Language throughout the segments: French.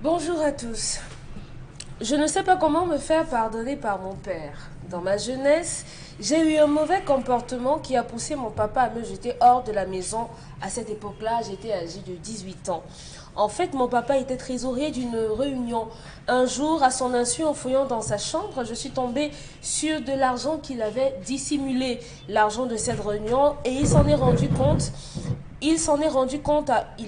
Bonjour à tous. Je ne sais pas comment me faire pardonner par mon père. Dans ma jeunesse, j'ai eu un mauvais comportement qui a poussé mon papa à me jeter hors de la maison. À cette époque-là, j'étais âgée de 18 ans. En fait, mon papa était trésorier d'une réunion. Un jour, à son insu, en fouillant dans sa chambre, je suis tombée sur de l'argent qu'il avait dissimulé, l'argent de cette réunion, et il s'en est rendu compte. Il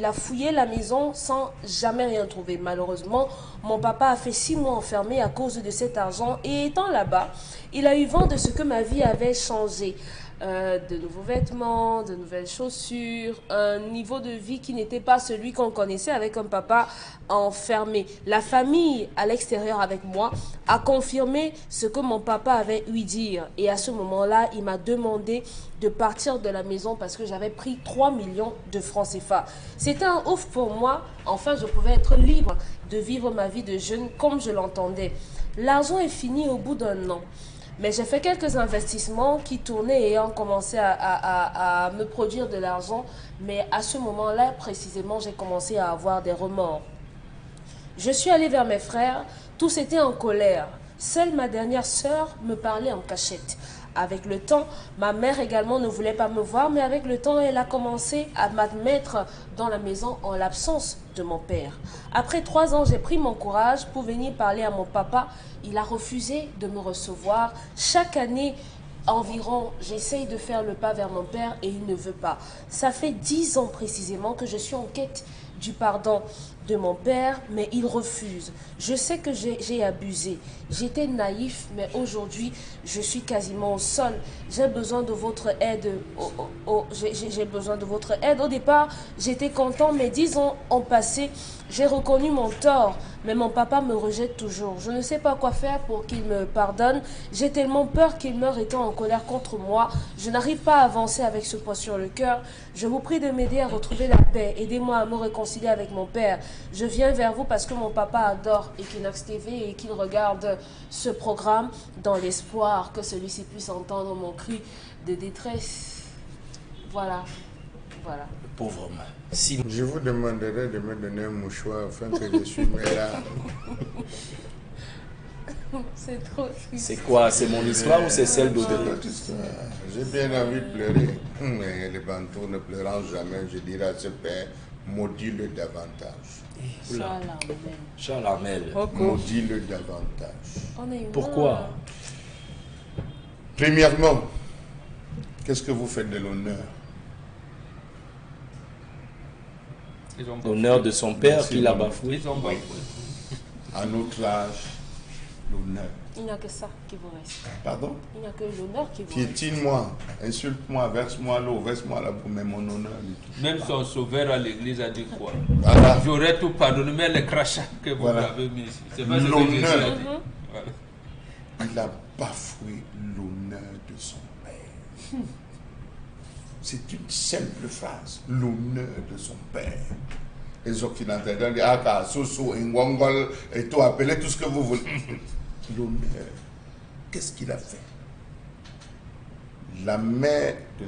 a fouillé la maison sans jamais rien trouver. Malheureusement, mon papa a fait 6 mois enfermé à cause de cet argent et étant là-bas, il a eu vent de ce que ma vie avait changé. De nouveaux vêtements, de nouvelles chaussures, un niveau de vie qui n'était pas celui qu'on connaissait avec un papa enfermé. La famille à l'extérieur avec moi a confirmé ce que mon papa avait eu dire. Et à ce moment-là, il m'a demandé de partir de la maison parce que j'avais pris 3 millions de francs CFA. C'était un ouf pour moi. Enfin, je pouvais être libre de vivre ma vie de jeune comme je l'entendais. L'argent est fini au bout d'un an. Mais j'ai fait quelques investissements qui tournaient et ont commencé à me produire de l'argent. Mais à ce moment-là, précisément, j'ai commencé à avoir des remords. Je suis allée vers mes frères, tous étaient en colère. Seule ma dernière sœur me parlait en cachette. Avec le temps, ma mère également ne voulait pas me voir, mais avec le temps, elle a commencé à m'admettre dans la maison en l'absence de mon père. Après 3 ans, j'ai pris mon courage pour venir parler à mon papa. Il a refusé de me recevoir. Chaque année, environ, j'essaye de faire le pas vers mon père et il ne veut pas. Ça fait 10 ans précisément que je suis en quête du pardon de mon père, mais il refuse. Je sais que j'ai abusé. J'étais naïf, mais aujourd'hui, je suis quasiment au sol. J'ai besoin de votre aide. J'ai besoin de votre aide. Au départ, j'étais content, mais 10 ans ont passé. J'ai reconnu mon tort, mais mon papa me rejette toujours. Je ne sais pas quoi faire pour qu'il me pardonne. J'ai tellement peur qu'il meure étant en colère contre moi. Je n'arrive pas à avancer avec ce poids sur le cœur. Je vous prie de m'aider à retrouver la paix. Aidez-moi à me réconcilier avec mon père. Je viens vers vous parce que mon papa adore Equinox TV et qu'il regarde ce programme dans l'espoir que celui-ci puisse entendre mon cri de détresse. Voilà. Voilà. Le pauvre homme. Si... Je vous demanderai de me donner un mouchoir afin que je suis meilleur. C'est trop triste. C'est quoi? C'est mon histoire ou c'est celle d'Audrey? J'ai bien envie de pleurer, mais les bantous ne pleurant jamais, je dirais à ce père, maudis-le davantage. Charles Armel. Maudis-le davantage. Pourquoi? Premièrement, qu'est-ce que vous faites de l'honneur? L'honneur de son père qu'il a bafoué. Oui. À notre âge, l'honneur. Il n'y a que ça qui vous reste. Pardon? Il n'y a que l'honneur qui vous reste. Piétine-moi, insulte-moi, verse-moi l'eau, verse-moi la boue, mais mon honneur. Même son sauveur à l'église a dit quoi? Voilà. J'aurais tout pardonné, mais les crachats que vous avez mis ici. C'est pas ce que Jésus a dit. Voilà. Il a bafoué l'honneur de son père. C'est une simple phrase, l'honneur de son père. Les Occidentaux disent ah, Soso, Ngwangwal, et tout, appelez tout ce que vous voulez. L'honneur. Qu'est-ce qu'il a fait? La mère de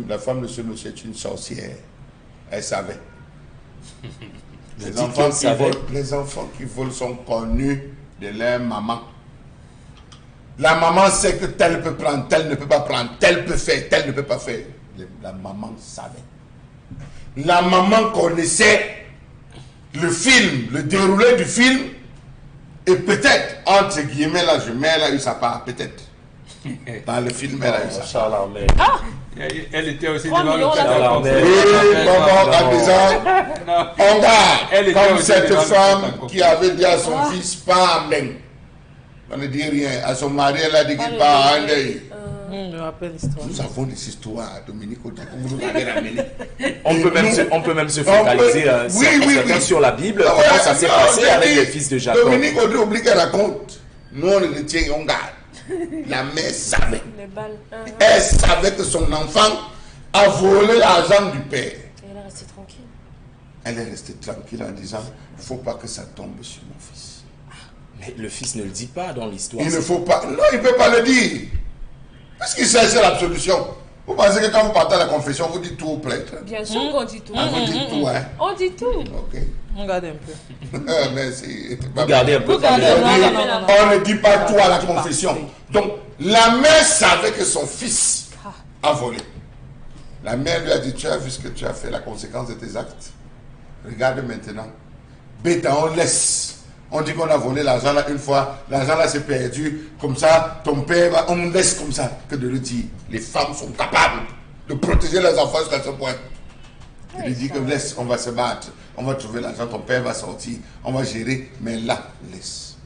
la femme de ce monsieur est une sorcière. Elle savait. Les enfants qui volent sont connus de leur maman. La maman sait que tel peut prendre, tel ne peut pas prendre, tel peut faire, tel ne peut pas faire. La maman savait. La maman connaissait le film, le déroulé du film, et peut-être, entre guillemets, là, je mets là, eu sa part, peut-être. Dans le film, elle a eu sa part. Elle était aussi 3 devant millions, le là. Oui, maman, on garde, comme cette femme qui avait dit à son fils, pas amen. On ne dit rien. À son mari, elle a dit qu'il pas un deuil. Je me rappelle l'histoire. Nous avons des histoires, Dominique, vous nous avez ramené. On peut même se focaliser sur la Bible. Comment ça s'est passé avec les fils de Jacob? Dominique Audrey oublie qu'elle raconte. Nous, on le tient et on garde. La mère savait. Elle savait que son enfant a volé l'argent du père. Et elle est restée tranquille. Elle est restée tranquille en disant, il ne faut pas que ça tombe sur mon fils. Mais le fils ne le dit pas dans l'histoire. Il ne faut pas. Non, il ne peut pas le dire. Parce qu'il sait c'est l'absolution. Vous pensez que quand vous partez à la confession, vous dites tout au prêtre? Bien sûr qu'on dit tout. Vous dites tout, hein? On dit tout. Ok. On garde un peu. Merci. Regardez un peu. On ne dit pas tout à la confession. Donc, la mère savait que son fils a volé. La mère lui a dit, tu as vu ce que tu as fait, la conséquence de tes actes. Regarde maintenant. Bêta, on laisse. On dit qu'on a volé l'argent là une fois, l'argent là s'est perdu. Comme ça, ton père, on laisse comme ça que de le dire. Les femmes sont capables de protéger leurs enfants jusqu'à ce point. Il lui dit que laisse, on va se battre, on va trouver l'argent, ton père va sortir, on va gérer, mais là, laisse.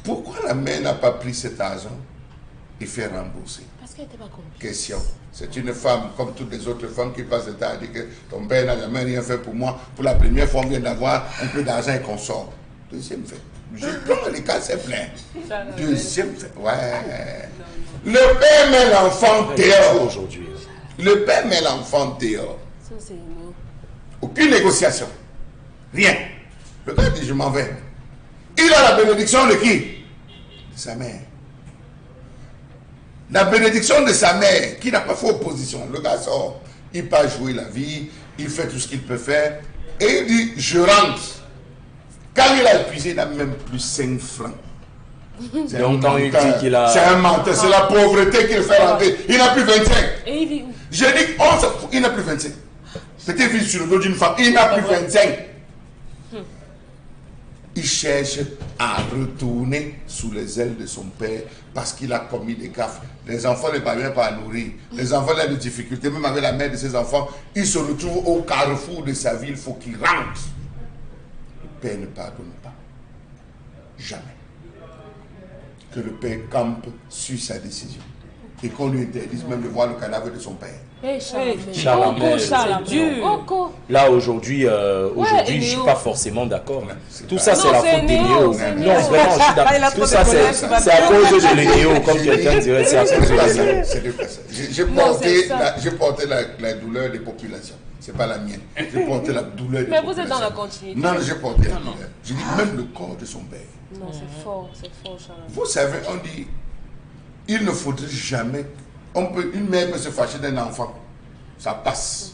Pourquoi la mère n'a pas pris cet argent et fait rembourser? Parce qu'elle n'était pas comprise. Question. C'est une femme, comme toutes les autres femmes, qui passent le temps à dire que ton père n'a jamais rien fait pour moi. Pour la première fois, on vient d'avoir un peu d'argent et qu'on sort. Deuxième fait. Je prends les cas, c'est plein. Deuxième fait. Ouais. Le père met l'enfant dehors. Aujourd'hui. Le père met l'enfant dehors. Ça, c'est nous. Aucune négociation. Rien. Le gars dit, je m'en vais. Il a la bénédiction de qui? De sa mère. La bénédiction de sa mère, qui n'a pas fait opposition. Le gars sort, il part jouer la vie, il fait tout ce qu'il peut faire, et il dit, je rentre. Quand il a épuisé, il n'a même plus 5 francs. C'est longtemps il dit qu'il a... C'est un menteur, c'est la pauvreté qui le fait rentrer. Il n'a plus 25. Et il vit où? J'ai dit, il n'a plus 25. Peut-être vivre sur le dos d'une femme, il n'a plus 25. Il cherche à retourner sous les ailes de son père parce qu'il a commis des gaffes. Les enfants ne parviennent pas à nourrir. Les enfants ont des difficultés, même avec la mère de ses enfants. Il se retrouve au carrefour de sa vie, il faut qu'il rentre. Le père ne pardonne pas. Jamais. Que le père campe sur sa décision. Et qu'on lui interdise même de voir le cadavre de son père. Hey, Chalamel, c'est dur. Là, aujourd'hui, je ne suis pas forcément d'accord. Tout ça, c'est la faute des néos. Non, vraiment, je suis d'accord. Tout ça, c'est à cause de l'énéo, comme quelqu'un dirait. C'est à cause de l'énéo. J'ai porté la douleur des populations. Ce n'est pas la mienne. J'ai porté la douleur des populations. Mais vous êtes dans la continuité. Non, j'ai porté la douleur. Je dis même le corps de son père. Non, c'est fort, Chalamel. Vous savez, on dit, il ne faudrait jamais... une mère peut se fâcher d'un enfant, ça passe.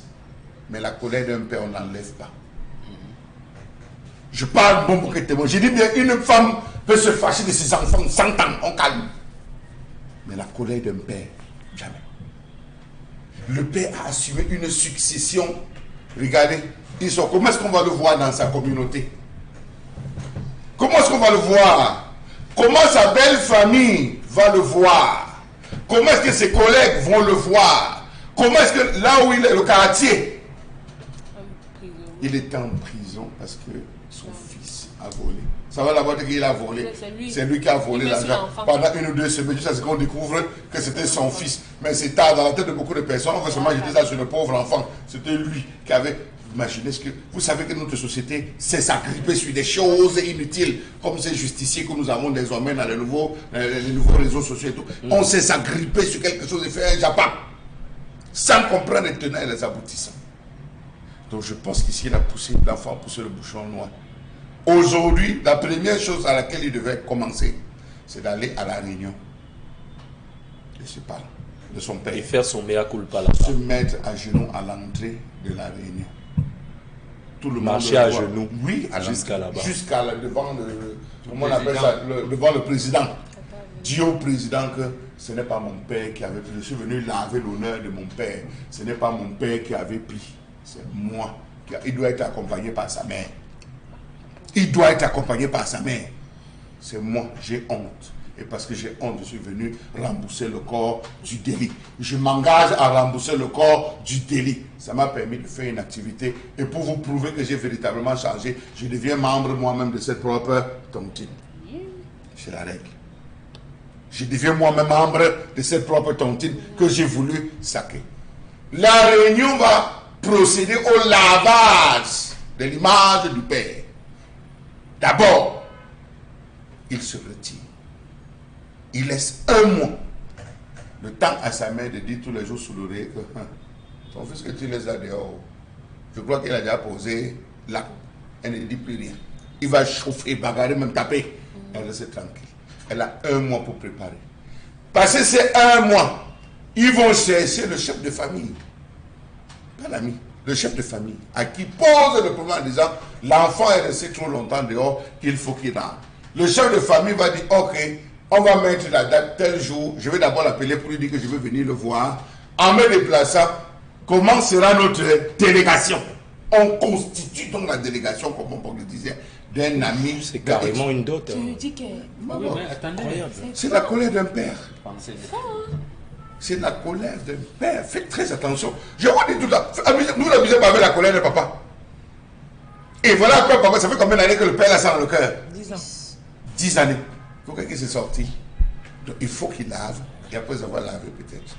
Mais la colère d'un père, on n'enlève pas. Je parle bon pour que témoin. Je dis bien, une femme peut se fâcher de ses enfants 100 ans, on calme. Mais la colère d'un père, jamais. Le père a assumé une succession. Regardez, comment est-ce qu'on va le voir dans sa communauté? Comment est-ce qu'on va le voir? Comment sa belle famille va le voir? Comment est-ce que ses collègues vont le voir? Comment est-ce que là où il est, le quartier, il est en prison parce que son fils a volé. Ça va d'abord dire qu'il a volé. C'est lui qui a volé l'argent. Pendant 1 ou 2 semaines, jusqu'à ce qu'on découvre que c'était son fils. Mais c'est tard dans la tête de beaucoup de personnes. On veut seulement jeter ça sur le pauvre enfant. C'était lui qui avait... Imaginez ce que... Vous savez que notre société s'est s'agripper sur des choses inutiles, comme ces justiciers que nous avons désormais dans les nouveaux réseaux sociaux et tout. On s'est s'agripper sur quelque chose et faire un Japon, sans comprendre les tenants et les aboutissants. Donc je pense qu'ici, l'enfant a poussé le bouchon noir. Aujourd'hui, la première chose à laquelle il devait commencer, c'est d'aller à la réunion de ses parents, de son père. Et faire son mea culpa là-bas. Se mettre à genoux à l'entrée de la réunion. Tout le marcher à genoux, oui, jusqu'à là-bas. Jusqu'à devant comment on appelle ça, devant le président. Dis au président que ce n'est pas mon père qui avait pris. Je suis venu laver l'honneur de mon père. Ce n'est pas mon père qui avait pris. C'est moi. Il doit être accompagné par sa mère. Il doit être accompagné par sa mère. C'est moi, j'ai honte. Et parce que j'ai honte, je suis venu rembourser le corps du délit. Je m'engage à rembourser le corps du délit. Ça m'a permis de faire une activité. Et pour vous prouver que j'ai véritablement changé, je deviens membre moi-même de cette propre tontine. C'est la règle. Je deviens moi-même membre de cette propre tontine que j'ai voulu saquer. La réunion va procéder au lavage de l'image du Père. D'abord, il se retire. Il laisse 1 mois, le temps à sa mère de dire tous les jours sous l'oreille que ton fils que tu laisses là dehors, je crois qu'il a déjà posé là. Elle ne dit plus rien. Il va chauffer, bagarrer, même taper. Elle reste tranquille. Elle a 1 mois pour préparer. Passé ces 1 mois, ils vont chercher le chef de famille. Pas l'ami. le chef de famille, à qui pose le problème en disant l'enfant est resté trop longtemps dehors, qu'il faut qu'il rentre. Le chef de famille va dire ok, on va mettre la date tel jour, je vais d'abord l'appeler pour lui dire que je veux venir le voir. En me déplaçant, comment sera notre délégation? On constitue donc la délégation, comme on le disait, d'un ami. C'est carrément une dot. Tu lui dis que... Oui, mais attendez. C'est la colère d'un père. C'est la colère d'un père. Faites très attention. Je vous dis tout ça. Nous n'abusez pas avec la colère de papa. Et voilà quoi, papa, ça fait combien d'années que le père a ça dans le cœur? 10 ans. 10 années. Il faut qu'il s'est sorti. Donc il faut qu'il lave. Et après avoir lavé peut-être.